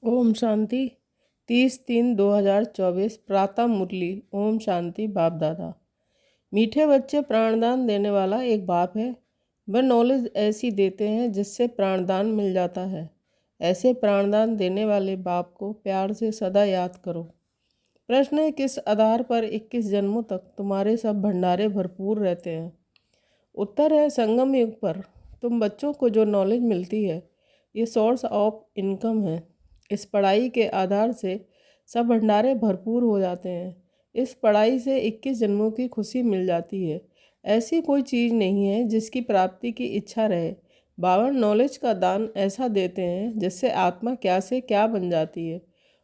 ओम शांति। 30/3/2024 प्रातः मुरली। ओम शांति। बाप दादा। मीठे बच्चे प्राणदान देने वाला एक बाप है। वह नॉलेज ऐसी देते हैं जिससे प्राणदान मिल जाता है। ऐसे प्राणदान देने वाले बाप को प्यार से सदा याद करो। प्रश्न है, किस आधार पर 21 जन्मों तक तुम्हारे सब भंडारे भरपूर रहते हैं? उत्तर है, संगम युग पर तुम बच्चों को जो नॉलेज मिलती है ये सोर्स ऑफ इनकम है। इस पढ़ाई के आधार से सब भंडारे भरपूर हो जाते हैं। इस पढ़ाई से 21 जन्मों की खुशी मिल जाती है। ऐसी कोई चीज़ नहीं है जिसकी प्राप्ति की इच्छा रहे। बाबा नॉलेज का दान ऐसा देते हैं जिससे आत्मा क्या से क्या बन जाती है।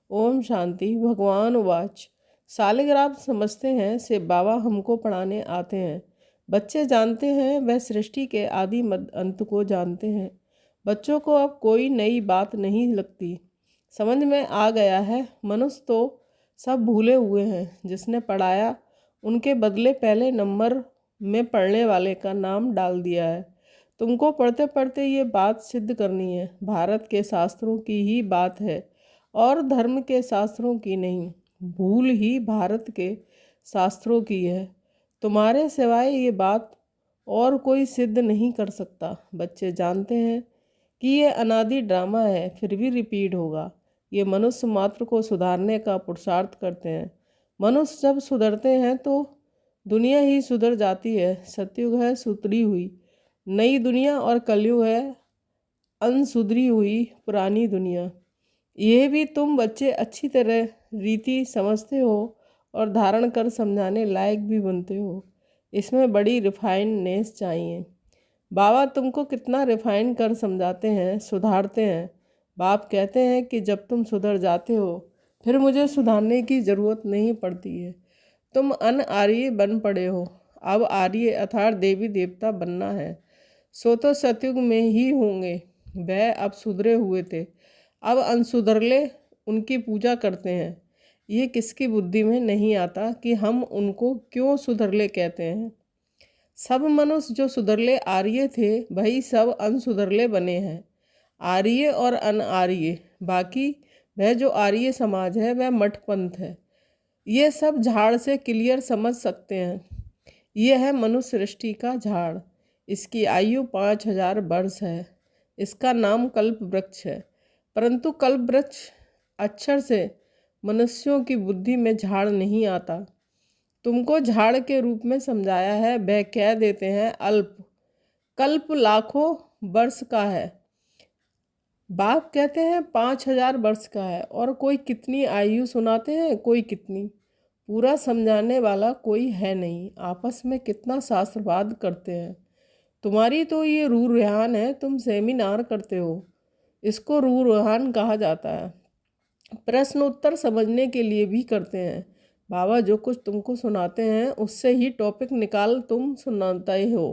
ओम शांति। भगवान वाच। सालिग्राम समझते हैं से बाबा हमको पढ़ाने आते हैं। बच्चे जानते हैं वह सृष्टि के आदि मध्य अंत को जानते हैं। बच्चों को अब कोई नई बात नहीं लगती, समझ में आ गया है। मनुष्य तो सब भूले हुए हैं। जिसने पढ़ाया उनके बदले पहले नंबर में पढ़ने वाले का नाम डाल दिया है। तुमको पढ़ते पढ़ते ये बात सिद्ध करनी है। भारत के शास्त्रों की ही बात है और धर्म के शास्त्रों की नहीं। भूल ही भारत के शास्त्रों की है। तुम्हारे सिवाय ये बात और कोई सिद्ध नहीं कर सकता। बच्चे जानते हैं कि ये अनादि ड्रामा है, फिर भी रिपीट होगा। ये मनुष्य मात्र को सुधारने का पुरुषार्थ करते हैं। मनुष्य जब सुधरते हैं तो दुनिया ही सुधर जाती है। सतयुग है सुधरी हुई नई दुनिया और कलयुग है अनसुधरी हुई पुरानी दुनिया। यह भी तुम बच्चे अच्छी तरह रीति समझते हो और धारण कर समझाने लायक भी बनते हो। इसमें बड़ी रिफाइननेस चाहिए। बाबा तुमको कितना रिफाइन कर समझाते हैं, सुधारते हैं। बाप कहते हैं कि जब तुम सुधर जाते हो फिर मुझे सुधारने की ज़रूरत नहीं पड़ती है। तुम अन आर्य बन पड़े हो। अब आर्य अर्थात देवी देवता बनना है। सो तो सतयुग में ही होंगे। वह अब सुधरे हुए थे, अब अनसुधरले उनकी पूजा करते हैं। ये किसकी बुद्धि में नहीं आता कि हम उनको क्यों सुधरले कहते हैं। सब मनुष्य जो सुधरले आर्य थे वही सब अनसुधरले बने हैं। आर्य और अन आर्य, बाकी वह जो आर्य समाज है वह मठपंथ है। ये सब झाड़ से क्लियर समझ सकते हैं। यह है मनुष्य सृष्टि का झाड़। इसकी आयु 5000 वर्ष है। इसका नाम कल्प वृक्ष है। परंतु कल्प वृक्ष अक्षर से मनुष्यों की बुद्धि में झाड़ नहीं आता। तुमको झाड़ के रूप में समझाया है। वह कह देते हैं अल्प। कल्प लाखों वर्ष का है। बाप कहते हैं 5000 वर्ष का है। और कोई कितनी आयु सुनाते हैं, कोई कितनी। पूरा समझाने वाला कोई है नहीं। आपस में कितना शास्त्रवाद करते हैं। तुम्हारी तो ये रूह रुहान है। तुम सेमिनार करते हो, इसको रूह रुहान कहा जाता है। प्रश्न उत्तर समझने के लिए भी करते हैं। बाबा जो कुछ तुमको सुनाते हैं उससे ही टॉपिक निकाल तुम सुनाते हो।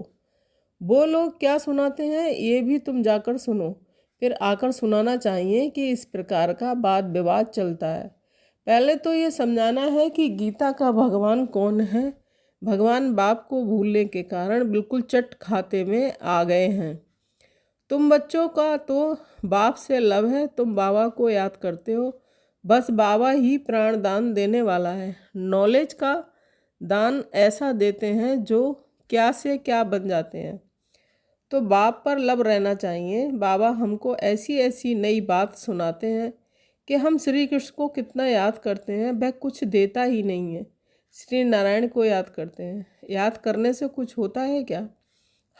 वो लोग क्या सुनाते हैं ये भी तुम जाकर सुनो, फिर आकर सुनाना चाहिए कि इस प्रकार का वाद विवाद चलता है। पहले तो ये समझाना है कि गीता का भगवान कौन है। भगवान बाप को भूलने के कारण बिल्कुल चट खाते में आ गए हैं। तुम बच्चों का तो बाप से लव है। तुम बाबा को याद करते हो। बस बाबा ही प्राण दान देने वाला है। नॉलेज का दान ऐसा देते हैं जो क्या से क्या बन जाते हैं। तो बाप पर लव रहना चाहिए। बाबा हमको ऐसी ऐसी नई बात सुनाते हैं कि हम श्री कृष्ण को कितना याद करते हैं। वह कुछ देता ही नहीं है। श्री नारायण को याद करते हैं। याद करने से कुछ होता है क्या?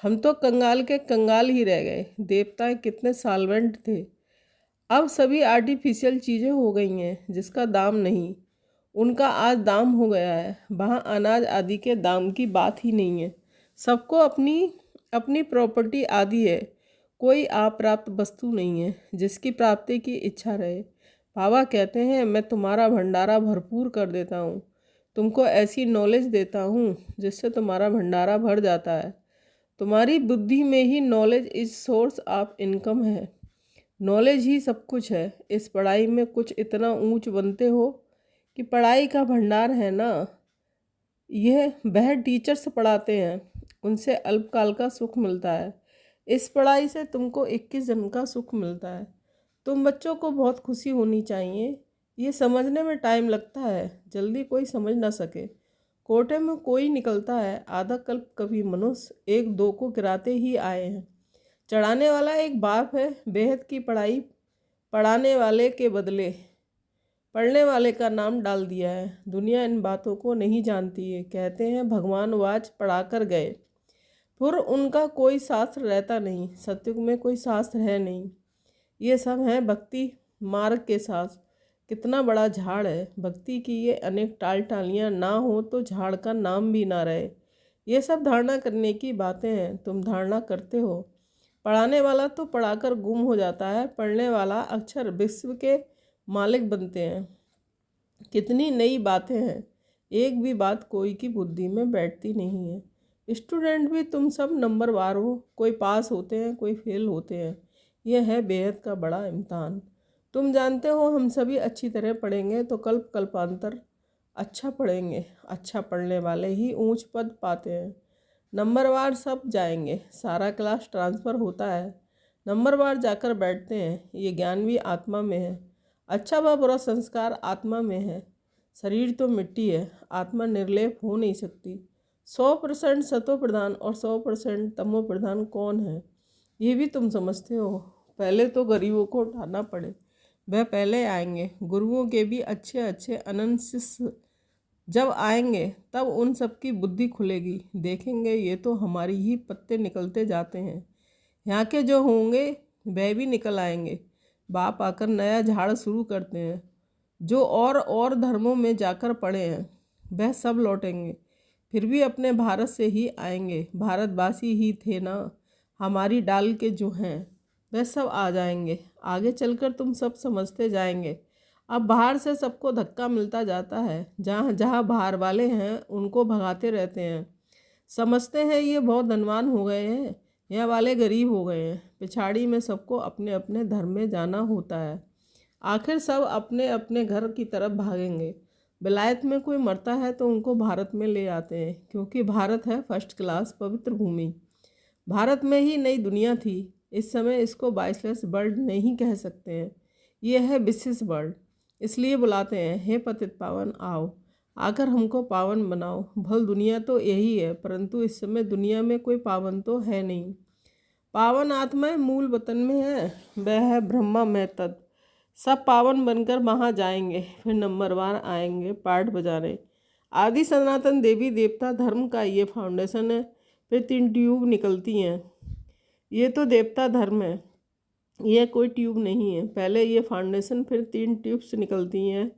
हम तो कंगाल के कंगाल ही रह गए। देवताएं कितने साल्वेंट थे। अब सभी आर्टिफिशियल चीज़ें हो गई हैं जिसका दाम नहीं। उनका आज दाम हो गया है। वहाँ अनाज आदि के दाम की बात ही नहीं है। सबको अपनी अपनी प्रॉपर्टी आदि है। कोई अप्राप्त वस्तु नहीं है जिसकी प्राप्ति की इच्छा रहे। बाबा कहते हैं मैं तुम्हारा भंडारा भरपूर कर देता हूँ। तुमको ऐसी नॉलेज देता हूँ जिससे तुम्हारा भंडारा भर जाता है। तुम्हारी बुद्धि में ही knowledge is source of income है। नॉलेज ही सब कुछ है। इस पढ़ाई में कुछ इतना ऊंच बनते हो कि पढ़ाई का भंडार है ना। यह वह टीचर्स पढ़ाते हैं, उनसे अल्पकाल का सुख मिलता है। इस पढ़ाई से तुमको 21 जन्म का सुख मिलता है। तुम बच्चों को बहुत खुशी होनी चाहिए। ये समझने में टाइम लगता है, जल्दी कोई समझ ना सके। कोटे में कोई निकलता है, आधा कल्प कभी मनुष्य एक दो को गिराते ही आए हैं। चढ़ाने वाला एक बाप है, बेहद की पढ़ाई पढ़ाने वाले के बदले पढ़ने वाले का नाम डाल दिया है। दुनिया इन बातों को नहीं जानती है। कहते हैं भगवान वाच पढ़ा कर गए, फिर उनका कोई शास्त्र रहता नहीं। सतयुग में कोई शास्त्र है नहीं, ये सब हैं भक्ति मार्ग के शास्त्र। कितना बड़ा झाड़ है भक्ति की, ये अनेक टाल टालियाँ ना हो तो झाड़ का नाम भी ना रहे। ये सब धारणा करने की बातें हैं, तुम धारणा करते हो। पढ़ाने वाला तो पढ़ाकर गुम हो जाता है, पढ़ने वाला अक्षर विश्व के मालिक बनते हैं। कितनी नई बातें हैं, एक भी बात कोई की बुद्धि में बैठती नहीं है। स्टूडेंट भी तुम सब नंबरवार हो, कोई पास होते हैं कोई फेल होते हैं। यह है बेहद का बड़ा इम्तहान। तुम जानते हो हम सभी अच्छी तरह पढ़ेंगे तो कल्प कल्पांतर अच्छा पढ़ेंगे। अच्छा पढ़ने वाले ही ऊंच पद पाते हैं। नंबरवार सब जाएंगे, सारा क्लास ट्रांसफ़र होता है, नंबरवार जाकर बैठते हैं। ये ज्ञान भी आत्मा में है। अच्छा व बुरा संस्कार आत्मा में है। शरीर तो मिट्टी है, आत्मा निर्लेप हो नहीं सकती। 100% सतो प्रधान और 100% तमो प्रधान कौन है, ये भी तुम समझते हो। पहले तो गरीबों को उठाना पड़े, वह पहले आएंगे। गुरुओं के भी अच्छे अच्छे अनंत शिष्य जब आएंगे तब उन सब की बुद्धि खुलेगी। देखेंगे ये तो हमारी ही पत्ते निकलते जाते हैं। यहाँ के जो होंगे वह भी निकल आएंगे। बाप आकर नया झाड़ शुरू करते हैं। जो और धर्मों में जाकर पड़े हैं वह सब लौटेंगे, फिर भी अपने भारत से ही आएंगे। भारतवासी ही थे ना, हमारी डाल के जो हैं वह सब आ जाएंगे। आगे चलकर तुम सब समझते जाएंगे। अब बाहर से सबको धक्का मिलता जाता है, जहाँ जहाँ बाहर वाले हैं उनको भगाते रहते हैं। समझते हैं ये बहुत धनवान हो गए हैं, यह वाले गरीब हो गए हैं। पिछाड़ी में सबको अपने अपने धर्म में जाना होता है। आखिर सब अपने अपने घर की तरफ भागेंगे। विलायत में कोई मरता है तो उनको भारत में ले आते हैं, क्योंकि भारत है फर्स्ट क्लास पवित्र भूमि। भारत में ही नई दुनिया थी। इस समय इसको बाइसलेस वर्ल्ड नहीं कह सकते हैं, ये है विशेष वर्ल्ड। इसलिए बुलाते हैं, हे पतित पावन आओ, आकर हमको पावन बनाओ। भल दुनिया तो यही है, परंतु इस समय दुनिया में कोई पावन तो है नहीं। पावन आत्माएं मूल वतन में है, वह है ब्रह्मा में तत्व। सब पावन बनकर वहाँ जाएंगे, फिर नंबरवार आएंगे पाठ बजाने। आदि सनातन देवी देवता धर्म का ये फाउंडेशन है। फिर 3 ट्यूब निकलती हैं, ये तो देवता धर्म है, यह कोई ट्यूब नहीं है। पहले ये फाउंडेशन, फिर 3 ट्यूब्स निकलती हैं।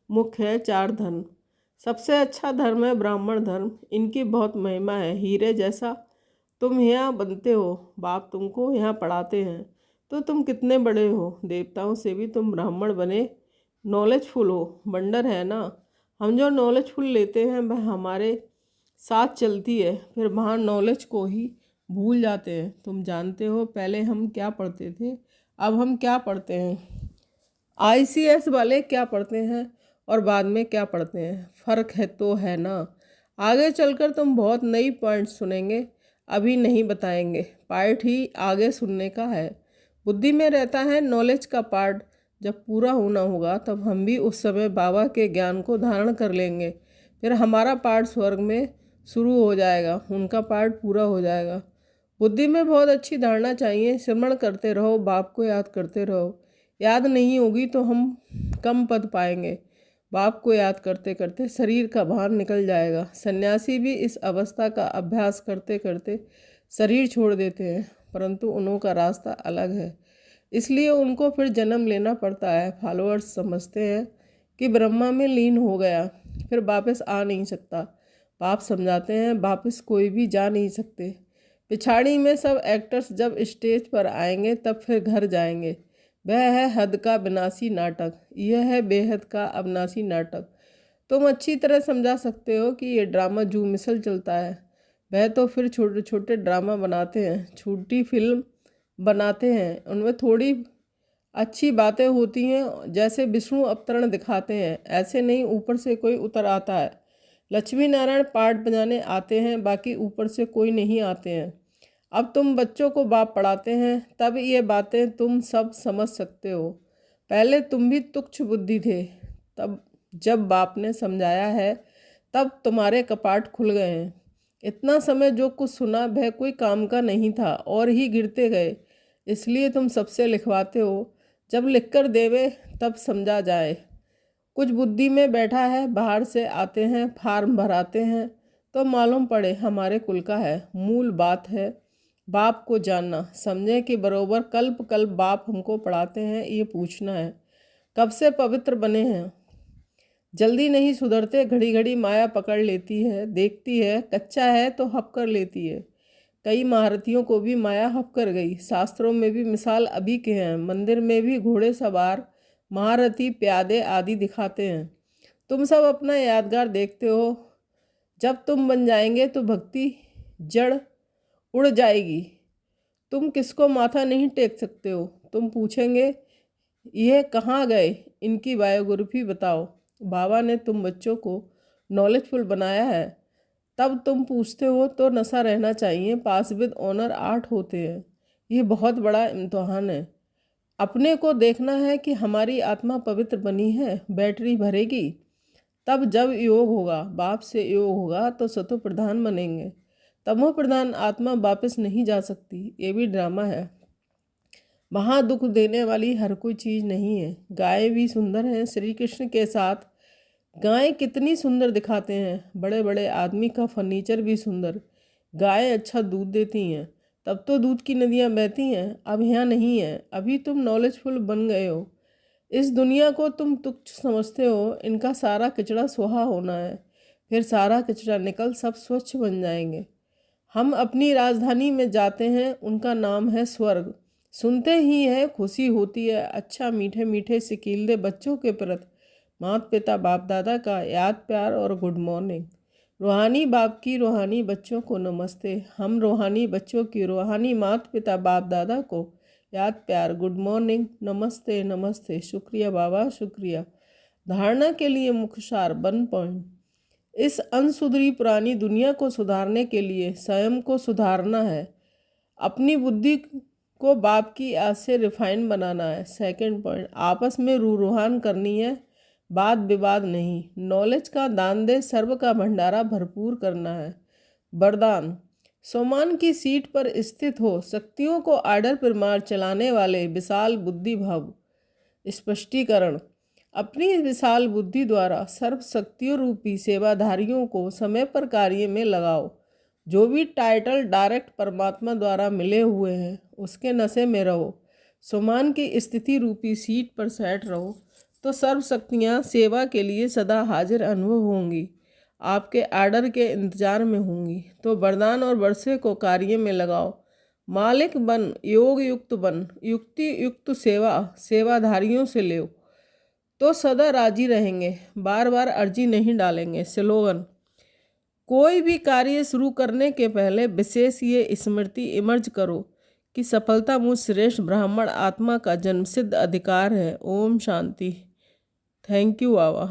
मुख्य है 4 धर्म। सबसे अच्छा धर्म है ब्राह्मण धर्म, इनकी बहुत महिमा है। हीरे जैसा तुम यहाँ बनते हो, बाप तुमको यहाँ पढ़ाते हैं तो तुम कितने बड़े हो। देवताओं से भी तुम ब्राह्मण बने, नॉलेजफुल हो। वंडर है ना, हम जो नॉलेजफुल लेते हैं वह हमारे साथ चलती है, फिर वहाँ नॉलेज को ही भूल जाते हैं। तुम जानते हो पहले हम क्या पढ़ते थे, अब हम क्या पढ़ते हैं। ICS वाले क्या पढ़ते हैं और बाद में क्या पढ़ते हैं, फ़र्क है तो है ना। आगे चलकर तुम बहुत नई पॉइंट सुनेंगे, अभी नहीं बताएंगे। पार्ट ही आगे सुनने का है। बुद्धि में रहता है नॉलेज का पार्ट। जब पूरा होना होगा तब हम भी उस समय बाबा के ज्ञान को धारण कर लेंगे। फिर हमारा पार्ट स्वर्ग में शुरू हो जाएगा, उनका पार्ट पूरा हो जाएगा। बुद्धि में बहुत अच्छी धारणा चाहिए। श्रवण करते रहो, बाप को याद करते रहो। याद नहीं होगी तो हम कम पद पाएंगे। बाप को याद करते करते शरीर का भार निकल जाएगा। सन्यासी भी इस अवस्था का अभ्यास करते करते शरीर छोड़ देते हैं, परंतु उन्हों का रास्ता अलग है, इसलिए उनको फिर जन्म लेना पड़ता है। फॉलोअर्स समझते हैं कि ब्रह्मा में लीन हो गया फिर वापस आ नहीं सकता। बाप समझाते हैं वापस कोई भी जा नहीं सकते। पिछाड़ी में सब एक्टर्स जब स्टेज पर आएंगे तब फिर घर जाएंगे। वह है हद का विनाशी नाटक, यह है बेहद का अविनाशी नाटक। तुम अच्छी तरह समझा सकते हो कि ये ड्रामा जू मिसल चलता है। वह तो फिर छोटे छोटे ड्रामा बनाते हैं, छोटी फिल्म बनाते हैं, उनमें थोड़ी अच्छी बातें होती हैं, जैसे विष्णु अवतरण दिखाते हैं, ऐसे नहीं ऊपर से कोई उतर आता है। लक्ष्मी नारायण पाठ बजाने आते हैं, बाकी ऊपर से कोई नहीं आते हैं। अब तुम बच्चों को बाप पढ़ाते हैं, तब ये बातें तुम सब समझ सकते हो। पहले तुम भी तुच्छ बुद्धि थे, तब जब बाप ने समझाया है तब तुम्हारे कपाट खुल गए हैं। इतना समय जो कुछ सुना वह कोई काम का नहीं था और ही गिरते गए, इसलिए तुम सबसे लिखवाते हो। जब लिखकर देवे तब समझा जाए। कुछ बुद्धि में बैठा है, बाहर से आते हैं, फार्म भराते हैं तो मालूम पड़े हमारे कुल का है। मूल बात है बाप को जानना। समझे कि बरोबर कल्प कल्प बाप हमको पढ़ाते हैं। ये पूछना है कब से पवित्र बने हैं। जल्दी नहीं सुधरते, घड़ी घड़ी माया पकड़ लेती है, देखती है कच्चा है तो हप कर लेती है। कई महारथियों को भी माया हप कर गई। शास्त्रों में भी मिसाल अभी के हैं। मंदिर में भी घोड़े सवार, महारथी, प्यादे आदि दिखाते हैं। तुम सब अपना यादगार देखते हो। जब तुम बन जाएंगे तो भक्ति जड़ उड़ जाएगी। तुम किसको माथा नहीं टेक सकते हो। तुम पूछेंगे यह कहाँ गए, इनकी बायोग्राफी बताओ। बाबा ने तुम बच्चों को नॉलेजफुल बनाया है, तब तुम पूछते हो तो नशा रहना चाहिए। पास विद ऑनर 8 होते हैं। ये बहुत बड़ा इम्तहान है। अपने को देखना है कि हमारी आत्मा पवित्र बनी है। बैटरी भरेगी तब जब योग होगा, बाप से योग होगा तो सतो प्रधान बनेंगे। तमो प्रधान आत्मा वापस नहीं जा सकती। ये भी ड्रामा है। वहाँ दुख देने वाली हर कोई चीज़ नहीं है। गाय भी सुंदर हैं। श्री कृष्ण के साथ गाय कितनी सुंदर दिखाते हैं। बड़े बड़े आदमी का फर्नीचर भी सुंदर। गाय अच्छा दूध देती हैं, तब तो दूध की नदियाँ बहती हैं। अब यहाँ नहीं है। अभी तुम नॉलेजफुल बन गए हो। इस दुनिया को तुम तुच्छ समझते हो। इनका सारा कचरा सुहा होना है, फिर सारा कचरा निकल सब स्वच्छ बन जाएंगे। हम अपनी राजधानी में जाते हैं, उनका नाम है स्वर्ग। सुनते ही है खुशी होती है। अच्छा मीठे मीठे सिकीलदे बच्चों के प्रति माता पिता बाप दादा का याद प्यार और गुड मॉर्निंग। रूहानी बाप की रूहानी बच्चों को नमस्ते। हम रूहानी बच्चों की रूहानी माता पिता बाप दादा को याद प्यार गुड मॉर्निंग, नमस्ते नमस्ते। शुक्रिया बाबा, शुक्रिया। धारणा के लिए मुख्य सार 1 पॉइंट। इस अनसुधरी पुरानी दुनिया को सुधारने के लिए स्वयं को सुधारना है। अपनी बुद्धि को बाप की याद से रिफाइन बनाना है। 2 पॉइंट, आपस में रूहान करनी है, वाद विवाद नहीं। नॉलेज का दान दे, सर्व का भंडारा भरपूर करना है। वरदान, सोमान की सीट पर स्थित हो, शक्तियों को आर्डर पर मार चलाने वाले विशाल बुद्धि भाव। स्पष्टीकरण, अपनी विशाल बुद्धि द्वारा सर्व शक्तियों रूपी सेवाधारियों को समय पर कार्य में लगाओ। जो भी टाइटल डायरेक्ट परमात्मा द्वारा मिले हुए हैं उसके नशे में रहो। सोमान की स्थिति रूपी सीट पर सेट रहो तो सर्व शक्तियाँ सेवा के लिए सदा हाजिर अनुभव होंगी, आपके आर्डर के इंतजार में होंगी। तो वरदान और वर्षे को कार्य में लगाओ। मालिक बन, योग युक्त बन, युक्ति युक्त सेवा सेवाधारियों से ले तो सदा राजी रहेंगे, बार बार अर्जी नहीं डालेंगे। स्लोगन, कोई भी कार्य शुरू करने के पहले विशेष ये स्मृति इमर्ज करो कि सफलता मुझ श्रेष्ठ ब्राह्मण आत्मा का जन्मसिद्ध अधिकार है। ओम शांति। Thank you Baba.